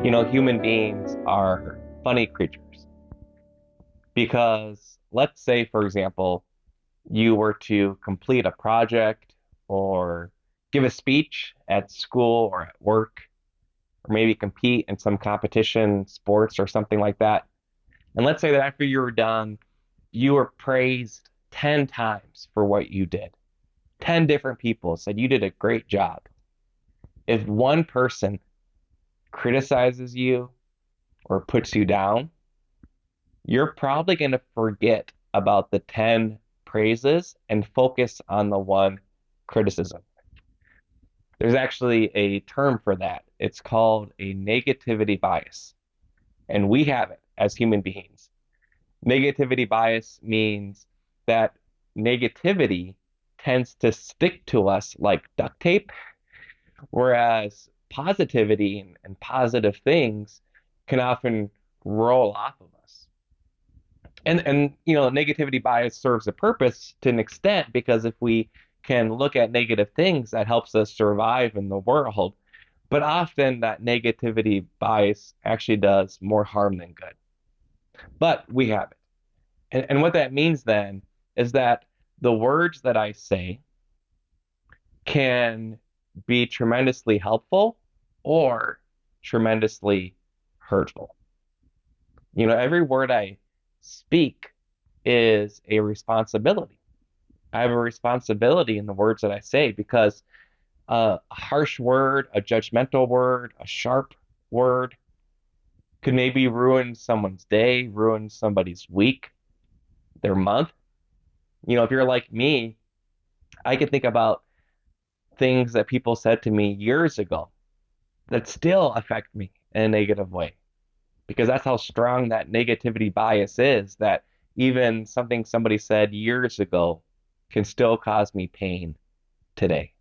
Human beings are funny creatures because let's say, for example, you were to complete a project or give a speech at school or at work, or maybe compete in some competition, sports, or something like that. And let's say that after you were done, you were praised 10 times for what you did. 10 different people said you did a great job. If one person criticizes you or puts you down, you're probably going to forget about the 10 praises and focus on the one criticism. There's actually a term for that. It's called a negativity bias, and we have it as human beings. Negativity bias means that negativity tends to stick to us like duct tape, whereas positivity and positive things can often roll off of us. And negativity bias serves a purpose to an extent because if we can look at negative things, that helps us survive in the world. But often that negativity bias actually does more harm than good. But we have it. And what that means then is that the words that I say can be tremendously helpful or tremendously hurtful. Every word I speak is a responsibility. I have a responsibility in the words that I say because a harsh word, a judgmental word, a sharp word could maybe ruin someone's day, ruin somebody's week, their month. If you're like me, I can think about things that people said to me years ago that still affect me in a negative way because that's how strong that negativity bias is, that even something somebody said years ago can still cause me pain today.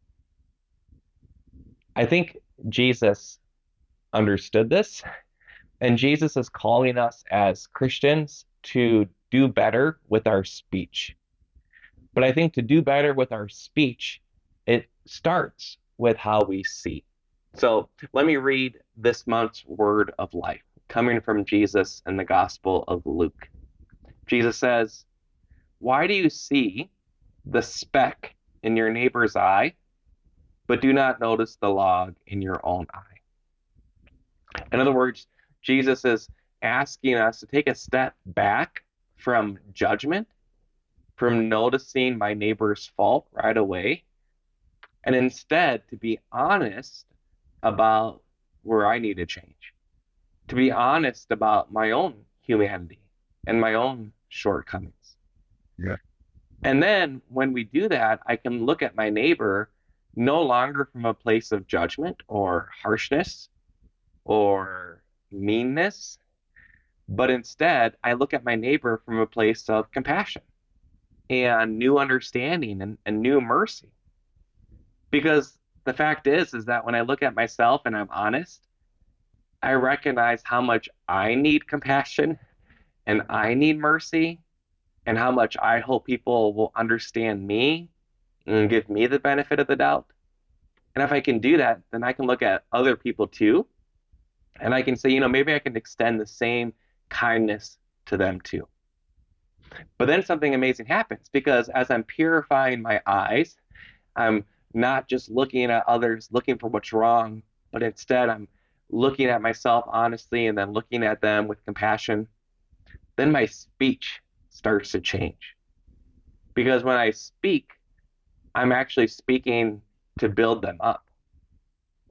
I think Jesus understood this, and Jesus is calling us as Christians to do better with our speech. But I think to do better with our speech, it starts with how we see. So let me read this month's word of life coming from Jesus in the Gospel of Luke. Jesus says, "Why do you see the speck in your neighbor's eye, but do not notice the log in your own eye?" In other words, Jesus is asking us to take a step back from judgment, from noticing my neighbor's fault right away, and instead to be honest about where I need to change, to be honest about my own humanity and my own shortcomings. Yeah. And then when we do that, I can look at my neighbor no longer from a place of judgment or harshness or meanness, but instead I look at my neighbor from a place of compassion and new understanding and new mercy. Because the fact is that when I look at myself and I'm honest, I recognize how much I need compassion and I need mercy and how much I hope people will understand me and give me the benefit of the doubt. And if I can do that, then I can look at other people too. And I can say, maybe I can extend the same kindness to them too. But then something amazing happens because as I'm purifying my eyes, I'm not just looking at others, looking for what's wrong, but instead I'm looking at myself honestly and then looking at them with compassion. Then my speech starts to change. Because when I speak, I'm actually speaking to build them up.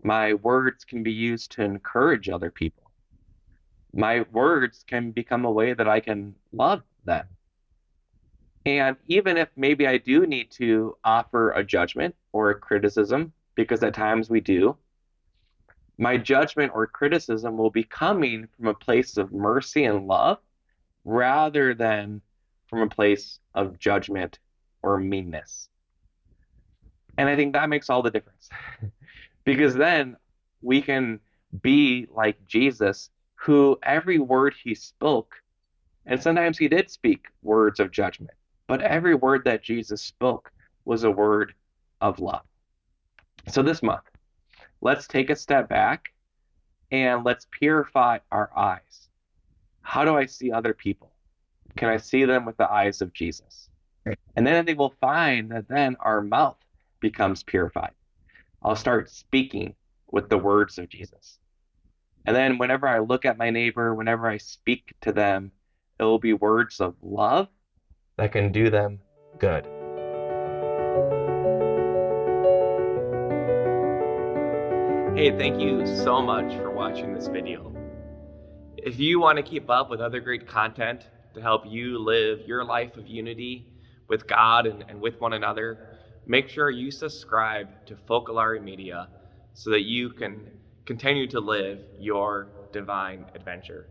My words can be used to encourage other people. My words can become a way that I can love them. And even if maybe I do need to offer a judgment or a criticism, because at times we do, my judgment or criticism will be coming from a place of mercy and love rather than from a place of judgment or meanness. And I think that makes all the difference because then we can be like Jesus, who every word he spoke, and sometimes he did speak words of judgment, but every word that Jesus spoke was a word of love. So this month, let's take a step back and let's purify our eyes. How do I see other people? Can I see them with the eyes of Jesus? And then they will find that then our mouth becomes purified. I'll start speaking with the words of Jesus. And then whenever I look at my neighbor, whenever I speak to them, it will be words of love that can do them good. Hey, thank you so much for watching this video. If you want to keep up with other great content to help you live your life of unity with God and with one another, make sure you subscribe to Focolare Media so that you can continue to live your divine adventure.